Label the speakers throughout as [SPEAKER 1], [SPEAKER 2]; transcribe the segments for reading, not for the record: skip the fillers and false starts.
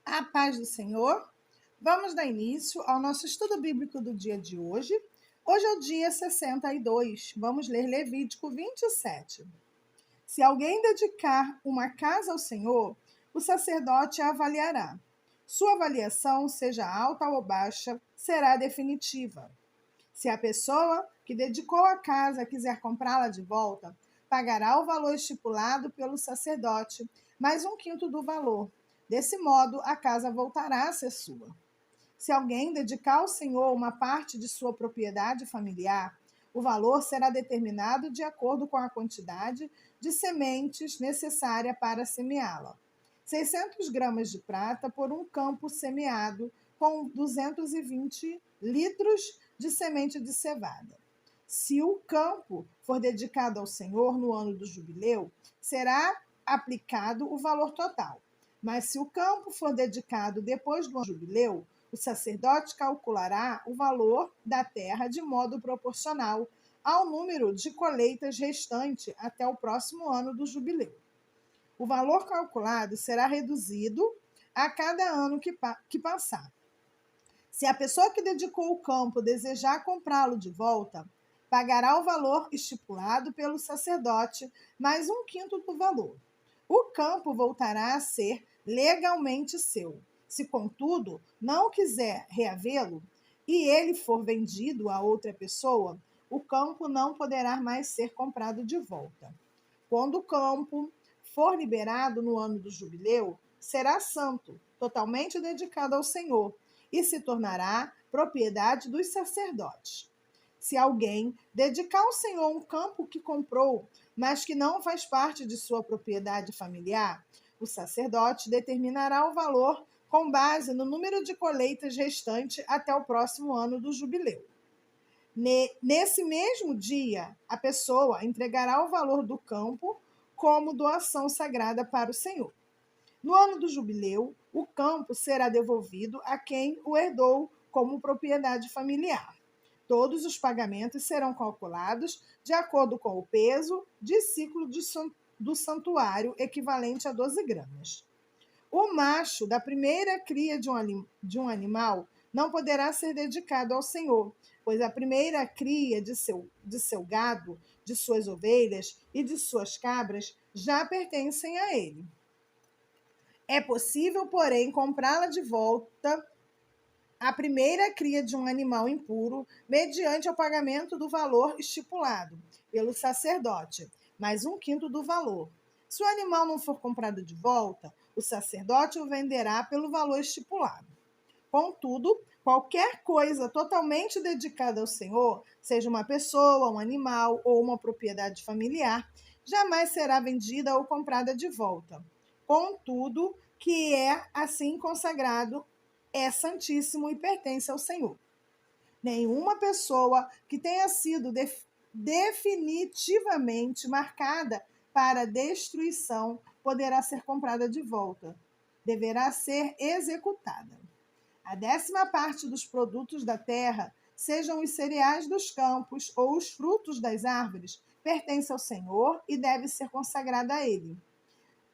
[SPEAKER 1] A paz do Senhor. Vamos dar início ao nosso estudo bíblico do dia de hoje. Hoje é o dia 62. Vamos ler Levítico 27. Se alguém dedicar uma casa ao Senhor, o sacerdote a avaliará. Sua avaliação, seja alta ou baixa, será definitiva. Se a pessoa que dedicou a casa quiser comprá-la de volta, pagará o valor estipulado pelo sacerdote, mais 1/5 do valor. Desse modo, a casa voltará a ser sua. Se alguém dedicar ao Senhor uma parte de sua propriedade familiar, o valor será determinado de acordo com a quantidade de sementes necessária para semeá-la. 600 gramas de prata por um campo semeado com 220 litros de semente de cevada. Se o campo for dedicado ao Senhor no ano do jubileu, será aplicado o valor total. Mas se o campo for dedicado depois do ano do jubileu, o sacerdote calculará o valor da terra de modo proporcional ao número de colheitas restante até o próximo ano do jubileu. O valor calculado será reduzido a cada ano que passar. Se a pessoa que dedicou o campo desejar comprá-lo de volta, pagará o valor estipulado pelo sacerdote, mais 1/5 do valor. O campo voltará a ser legalmente seu. Se, contudo, não quiser reavê-lo e ele for vendido a outra pessoa, o campo não poderá mais ser comprado de volta. Quando o campo for liberado no ano do jubileu, será santo, totalmente dedicado ao Senhor, e se tornará propriedade dos sacerdotes. Se alguém dedicar ao Senhor um campo que comprou, mas que não faz parte de sua propriedade familiar, o sacerdote determinará o valor com base no número de colheitas restante até o próximo ano do jubileu. Nesse mesmo dia, a pessoa entregará o valor do campo como doação sagrada para o Senhor. No ano do jubileu, o campo será devolvido a quem o herdou como propriedade familiar. Todos os pagamentos serão calculados de acordo com o peso de ciclo do santuário, equivalente a 12 gramas. O macho da primeira cria de um animal não poderá ser dedicado ao Senhor, pois a primeira cria de seu gado, de suas ovelhas e de suas cabras já pertencem a ele. É possível, porém, comprá-la de volta a primeira cria de um animal impuro, mediante o pagamento do valor estipulado pelo sacerdote, mais 1/5 do valor. Se o animal não for comprado de volta, o sacerdote o venderá pelo valor estipulado. Contudo, qualquer coisa totalmente dedicada ao Senhor, seja uma pessoa, um animal ou uma propriedade familiar, jamais será vendida ou comprada de volta. Contudo, que é assim consagrado é santíssimo e pertence ao Senhor. Nenhuma pessoa que tenha sido definitivamente marcada para destruição poderá ser comprada de volta. Deverá ser executada. A 10ª parte dos produtos da terra, sejam os cereais dos campos ou os frutos das árvores, pertence ao Senhor e deve ser consagrada a Ele.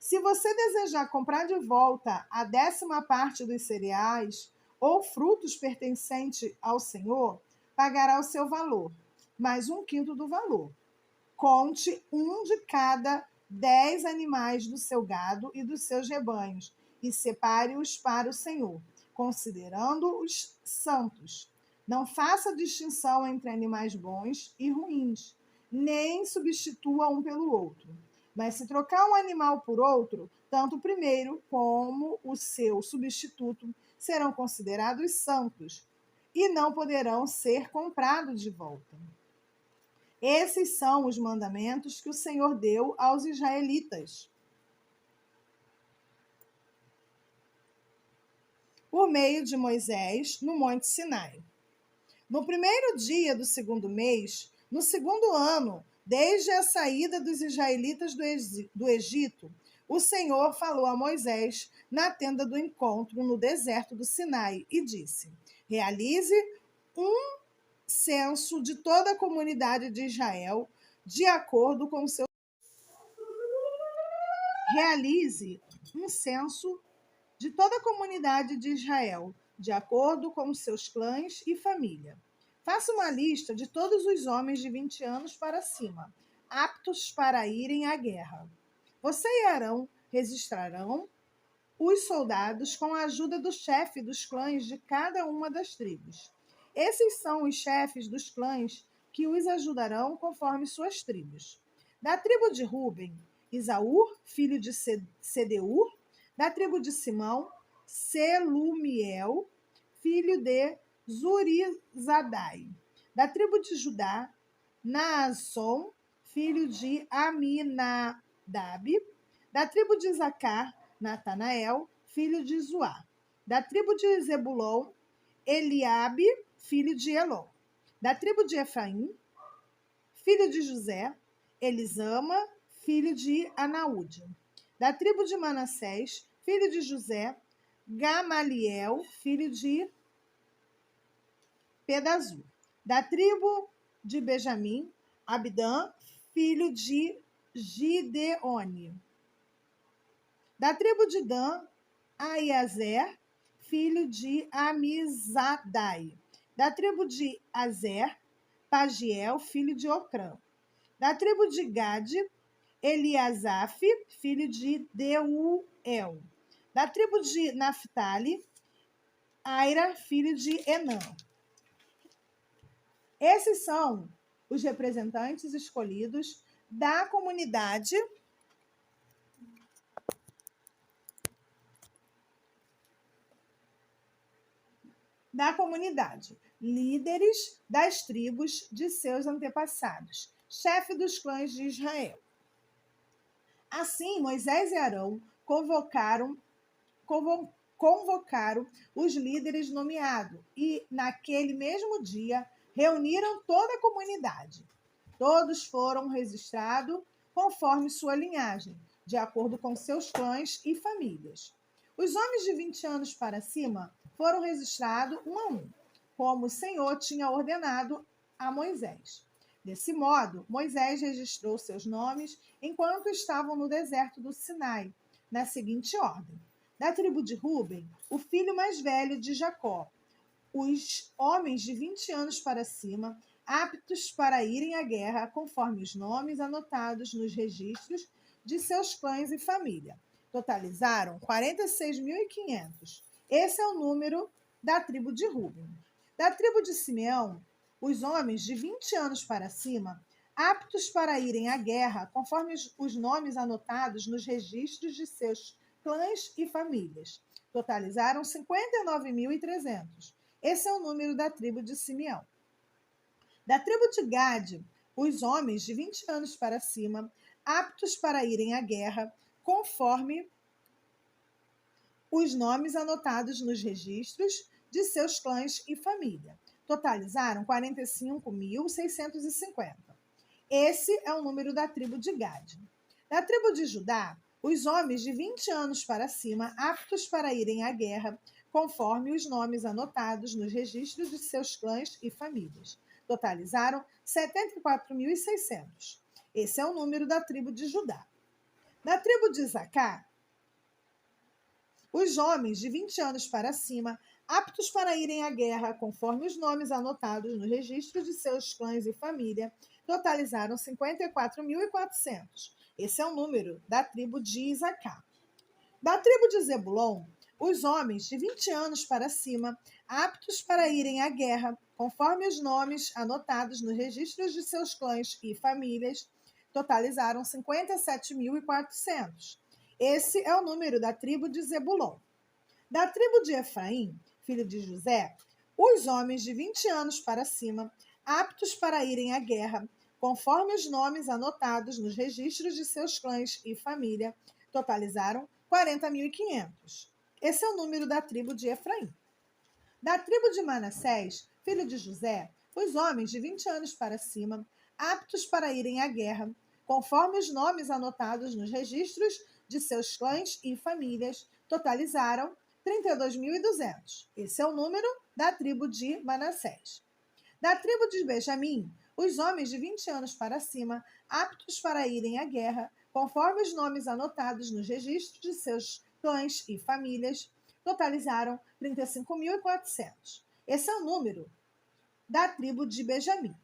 [SPEAKER 1] Se você desejar comprar de volta a 10ª parte dos cereais ou frutos pertencentes ao Senhor, pagará o seu valor, mais 1/5 do valor. Conte um de cada 10 animais do seu gado e dos seus rebanhos e separe-os para o Senhor, considerando-os santos. Não faça distinção entre animais bons e ruins, nem substitua um pelo outro. Mas se trocar um animal por outro, tanto o primeiro como o seu substituto serão considerados santos e não poderão ser comprados de volta. Esses são os mandamentos que o Senhor deu aos israelitas por meio de Moisés no Monte Sinai. No primeiro dia do segundo mês, no segundo ano, desde a saída dos israelitas do Egito, o Senhor falou a Moisés na tenda do encontro no deserto do Sinai e disse: realize um censo de toda a comunidade de Israel, de acordo com seu. Realize um censo de toda a comunidade de Israel, de acordo com seus clãs e família. Faça uma lista de todos os homens de 20 anos para cima, aptos para irem à guerra. Você e Arão registrarão os soldados com a ajuda do chefe dos clãs de cada uma das tribos. Esses são os chefes dos clãs que os ajudarão conforme suas tribos. Da tribo de Ruben, Isaur, filho de Sedeur. Da tribo de Simão, Selumiel, filho de Zurizadai. Da tribo de Judá, Naasson, filho de Aminadab. Da tribo de Zacar, Natanael, filho de Zoá. Da tribo de Zebulon, Eliabe, filho de Elon. Da tribo de Efraim, filho de José, Elisama, filho de Anaúde. Da tribo de Manassés, filho de José, Gamaliel, filho de Pedazur. Da tribo de Benjamim, Abidã, filho de Gideone. Da tribo de Dan, Aiazer, filho de Amizadai. Da tribo de Azer, Pagiel, filho de Ocrã. Da tribo de Gade, Eliasaf, filho de Deuel. Da tribo de Naphtali, Aira, filho de Enã. Esses são os representantes escolhidos da comunidade líderes das tribos de seus antepassados, chefe dos clãs de Israel. Assim, Moisés e Arão convocaram os líderes nomeados e, naquele mesmo dia, reuniram toda a comunidade. Todos foram registrados conforme sua linhagem, de acordo com seus clãs e famílias. Os homens de 20 anos para cima foram registrados um a um, como o Senhor tinha ordenado a Moisés. Desse modo, Moisés registrou seus nomes enquanto estavam no deserto do Sinai, na seguinte ordem: da tribo de Ruben, o filho mais velho de Jacó, os homens de 20 anos para cima, aptos para irem à guerra, conforme os nomes anotados nos registros de seus clãs e família. Totalizaram 46.500. Esse é o número da tribo de Ruben. Da tribo de Simeão, os homens de 20 anos para cima, aptos para irem à guerra, conforme os nomes anotados nos registros de seus clãs e famílias. Totalizaram 59.300. Esse é o número da tribo de Simeão. Da tribo de Gade, os homens de 20 anos para cima, aptos para irem à guerra, conforme os nomes anotados nos registros de seus clãs e família. Totalizaram 45.650. Esse é o número da tribo de Gade. Da tribo de Judá, os homens de 20 anos para cima, aptos para irem à guerra, conforme os nomes anotados nos registros de seus clãs e famílias. Totalizaram 74.600. Esse é o número da tribo de Judá. Da tribo de Zacar, os homens de 20 anos para cima, aptos para irem à guerra, conforme os nomes anotados no registro de seus clãs e família, totalizaram 54.400. Esse é o número da tribo de Isacar. Da tribo de Zebulon, os homens de 20 anos para cima, aptos para irem à guerra, conforme os nomes anotados nos registros de seus clãs e famílias, totalizaram 57.400. Esse é o número da tribo de Zebulon. Da tribo de Efraim, filho de José, os homens de 20 anos para cima, aptos para irem à guerra, conforme os nomes anotados nos registros de seus clãs e família, totalizaram 40.500. Esse é o número da tribo de Efraim. Da tribo de Manassés, filho de José, os homens de 20 anos para cima, aptos para irem à guerra, conforme os nomes anotados nos registros de seus clãs e famílias, totalizaram 32.200. Esse é o número da tribo de Manassés. Da tribo de Benjamim, os homens de 20 anos para cima, aptos para irem à guerra, conforme os nomes anotados nos registros de seus clãs e famílias, totalizaram 35.400. Esse é o número da tribo de Benjamim.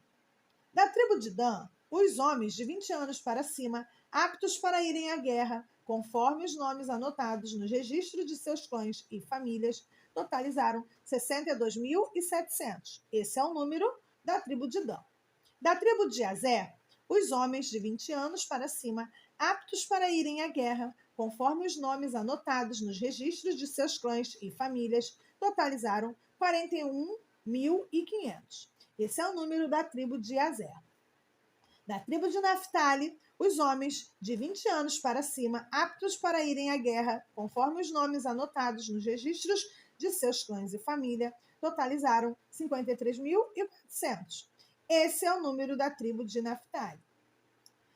[SPEAKER 1] Da tribo de Dan, os homens de 20 anos para cima, aptos para irem à guerra, conforme os nomes anotados nos registros de seus clãs e famílias, totalizaram 62.700. Esse é o número da tribo de Dan. Da tribo de Azer, os homens de 20 anos para cima, aptos para irem à guerra, conforme os nomes anotados nos registros de seus clãs e famílias, totalizaram 41.500. Esse é o número da tribo de Azer. Da tribo de Naphtali, os homens de 20 anos para cima, aptos para irem à guerra, conforme os nomes anotados nos registros de seus clãs e família, totalizaram 53.400. Esse é o número da tribo de Naphtali.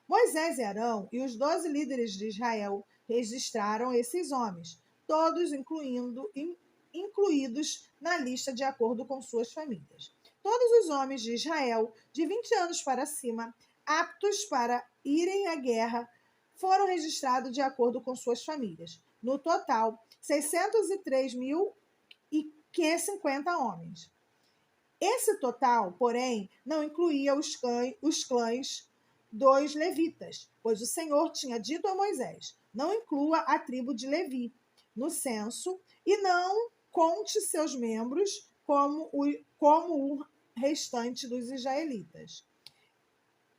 [SPEAKER 1] Moisés e Arão e os 12 líderes de Israel registraram esses homens, todos incluídos na lista de acordo com suas famílias. Todos os homens de Israel, de 20 anos para cima, aptos para irem à guerra, foram registrados de acordo com suas famílias. No total, 603.550 homens. Esse total, porém, não incluía os clãs dos levitas, pois o Senhor tinha dito a Moisés: não inclua a tribo de Levi no censo e não conte seus membros como o restante dos israelitas.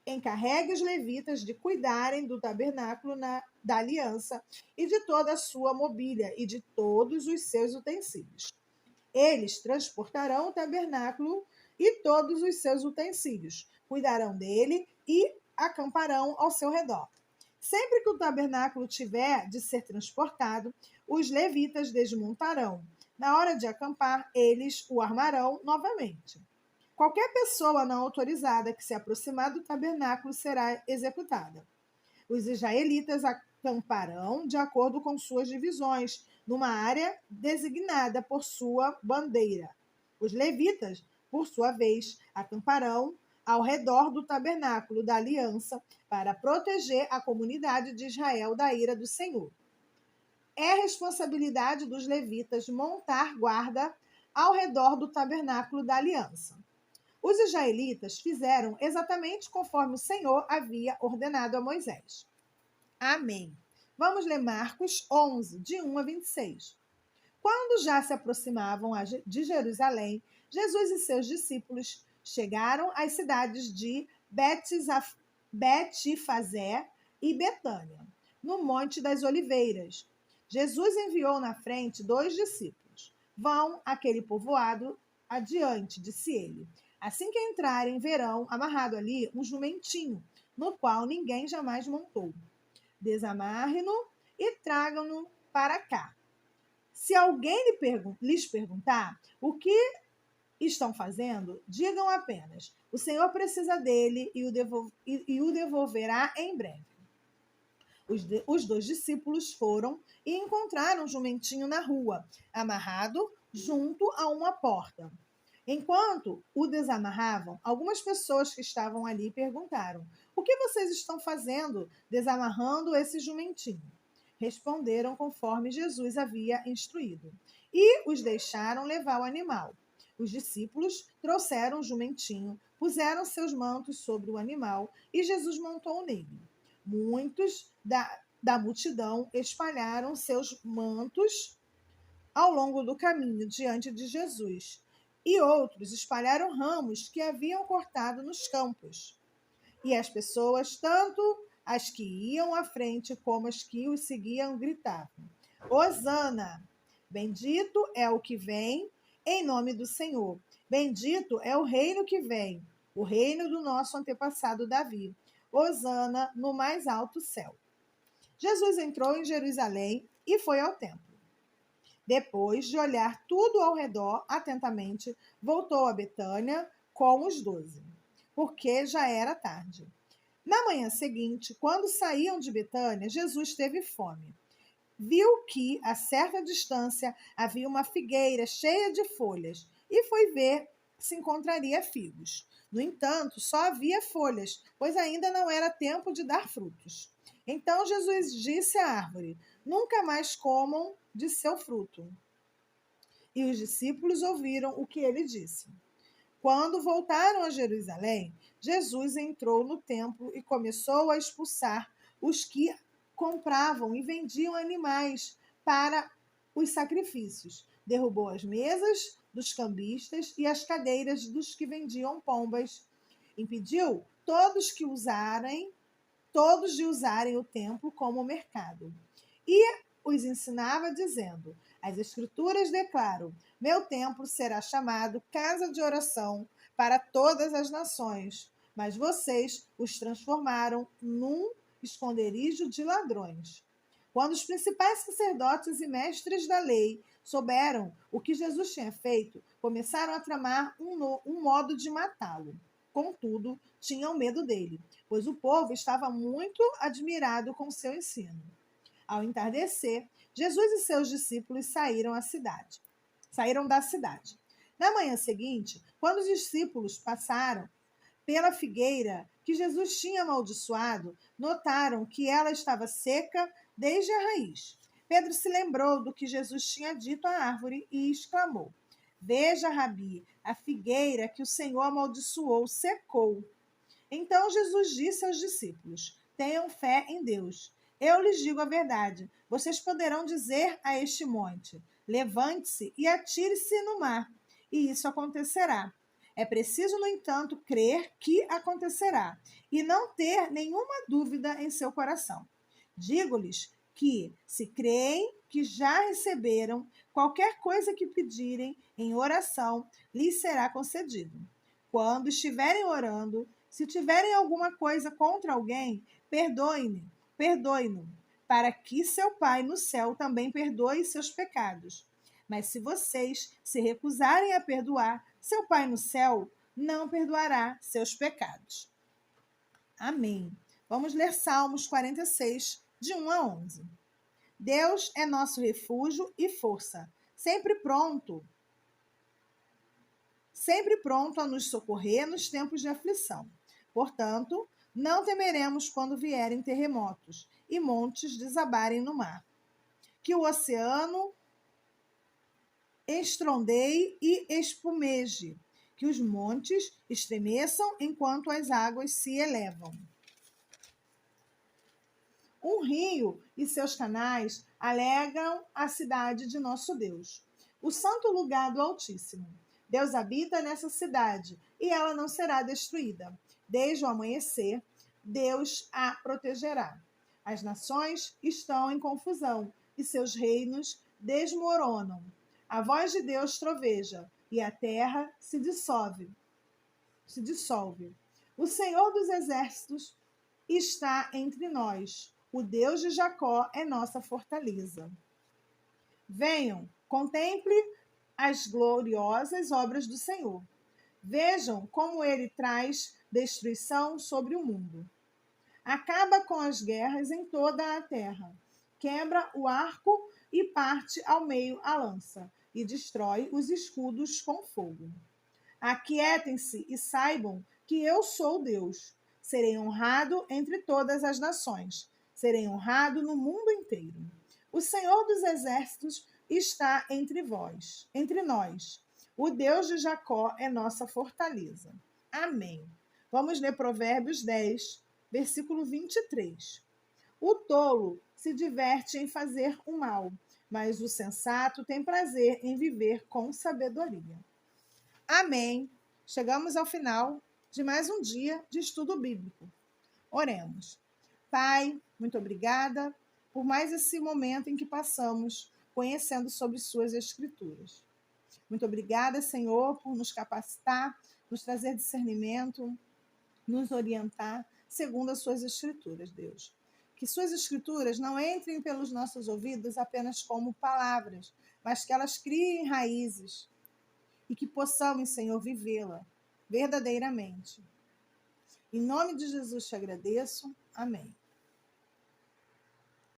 [SPEAKER 1] Encarregue os levitas de cuidarem do tabernáculo da aliança e de toda a sua mobília e de todos os seus utensílios. Eles transportarão o tabernáculo e todos os seus utensílios, cuidarão dele e acamparão ao seu redor. Sempre que o tabernáculo tiver de ser transportado, os levitas desmontarão. Na hora de acampar, eles o armarão novamente. Qualquer pessoa não autorizada que se aproximar do tabernáculo será executada. Os israelitas acamparão de acordo com suas divisões, numa área designada por sua bandeira. Os levitas, por sua vez, acamparão ao redor do tabernáculo da aliança para proteger a comunidade de Israel da ira do Senhor. É responsabilidade dos levitas montar guarda ao redor do tabernáculo da aliança. Os israelitas fizeram exatamente conforme o Senhor havia ordenado a Moisés. Amém. Vamos ler Marcos 11, de 1 a 26. Quando já se aproximavam de Jerusalém, Jesus e seus discípulos chegaram às cidades de Betifazé e Betânia, no Monte das Oliveiras. Jesus enviou na frente 2 discípulos. Vão àquele povoado adiante, disse ele. Assim que entrarem, verão amarrado ali um jumentinho, no qual ninguém jamais montou. Desamarre-no e tragam-no para cá. Se alguém lhes perguntar o que estão fazendo, digam apenas: o Senhor precisa dele e o devolverá em breve. Os 2 discípulos foram e encontraram um jumentinho na rua, amarrado junto a uma porta. Enquanto o desamarravam, algumas pessoas que estavam ali perguntaram: o que vocês estão fazendo desamarrando esse jumentinho? Responderam conforme Jesus havia instruído, e os deixaram levar o animal. Os discípulos trouxeram o jumentinho, puseram seus mantos sobre o animal e Jesus montou nele. Muitos da multidão espalharam seus mantos ao longo do caminho diante de Jesus, e outros espalharam ramos que haviam cortado nos campos. E as pessoas, tanto as que iam à frente como as que os seguiam, gritavam: Hosana! Bendito é o que vem em nome do Senhor. Bendito é o reino que vem, o reino do nosso antepassado Davi. Hosana no mais alto céu. Jesus entrou em Jerusalém e foi ao templo. Depois de olhar tudo ao redor atentamente, voltou a Betânia com os 12, porque já era tarde. Na manhã seguinte, quando saíam de Betânia, Jesus teve fome. Viu que, a certa distância, havia uma figueira cheia de folhas e foi ver se encontraria figos. No entanto, só havia folhas, pois ainda não era tempo de dar frutos. Então Jesus disse à árvore: nunca mais comam de seu fruto. E os discípulos ouviram o que ele disse. Quando voltaram a Jerusalém, Jesus entrou no templo e começou a expulsar os que compravam e vendiam animais para os sacrifícios. Derrubou as mesas dos cambistas e as cadeiras dos que vendiam pombas. Impediu todos de usarem o templo como mercado. E os ensinava dizendo: as escrituras declaram: meu templo será chamado casa de oração para todas as nações, mas vocês os transformaram num esconderijo de ladrões. Quando os principais sacerdotes e mestres da lei souberam o que Jesus tinha feito, começaram a tramar um modo de matá-lo. Contudo, tinham medo dele, pois o povo estava muito admirado com seu ensino. Ao entardecer, Jesus e seus discípulos saíram da cidade. Na manhã seguinte, quando os discípulos passaram pela figueira que Jesus tinha amaldiçoado, notaram que ela estava seca desde a raiz. Pedro se lembrou do que Jesus tinha dito à árvore e exclamou: Veja, Rabi, a figueira que o Senhor amaldiçoou secou. Então Jesus disse aos discípulos: Tenham fé em Deus. Eu lhes digo a verdade. Vocês poderão dizer a este monte: Levante-se e atire-se no mar, e isso acontecerá. É preciso, no entanto, crer que acontecerá e não ter nenhuma dúvida em seu coração. Digo-lhes que, se creem que já receberam, qualquer coisa que pedirem em oração lhes será concedido. Quando estiverem orando, se tiverem alguma coisa contra alguém, perdoe-no, para que seu Pai no céu também perdoe seus pecados. Mas se vocês se recusarem a perdoar, seu Pai no céu não perdoará seus pecados. Amém. Vamos ler Salmos 46, de 1 a 11. Deus é nosso refúgio e força, sempre pronto a nos socorrer nos tempos de aflição. Portanto, não temeremos quando vierem terremotos e montes desabarem no mar. Que o oceano estrondeie e espumeje, que os montes estremeçam enquanto as águas se elevam. Um rio e seus canais alegram a cidade de nosso Deus, o santo lugar do Altíssimo. Deus habita nessa cidade e ela não será destruída. Desde o amanhecer, Deus a protegerá. As nações estão em confusão e seus reinos desmoronam. A voz de Deus troveja e a terra se dissolve. O Senhor dos exércitos está entre nós. O Deus de Jacó é nossa fortaleza. Venham, contemple as gloriosas obras do Senhor. Vejam como ele traz destruição sobre o mundo. Acaba com as guerras em toda a terra. Quebra o arco e parte ao meio a lança, e destrói os escudos com fogo. Aquietem-se e saibam que eu sou Deus. Serei honrado entre todas as nações. Serei honrado no mundo inteiro. O Senhor dos exércitos está entre nós. O Deus de Jacó é nossa fortaleza. Amém. Vamos ler Provérbios 10, versículo 23. O tolo se diverte em fazer o mal, mas o sensato tem prazer em viver com sabedoria. Amém. Chegamos ao final de mais um dia de estudo bíblico. Oremos. Pai, muito obrigada por mais esse momento em que passamos conhecendo sobre suas escrituras. Muito obrigada, Senhor, por nos capacitar, nos trazer discernimento, nos orientar segundo as suas escrituras, Deus. Que suas escrituras não entrem pelos nossos ouvidos apenas como palavras, mas que elas criem raízes e que possamos, Senhor, vivê-la verdadeiramente. Em nome de Jesus te agradeço. Amém.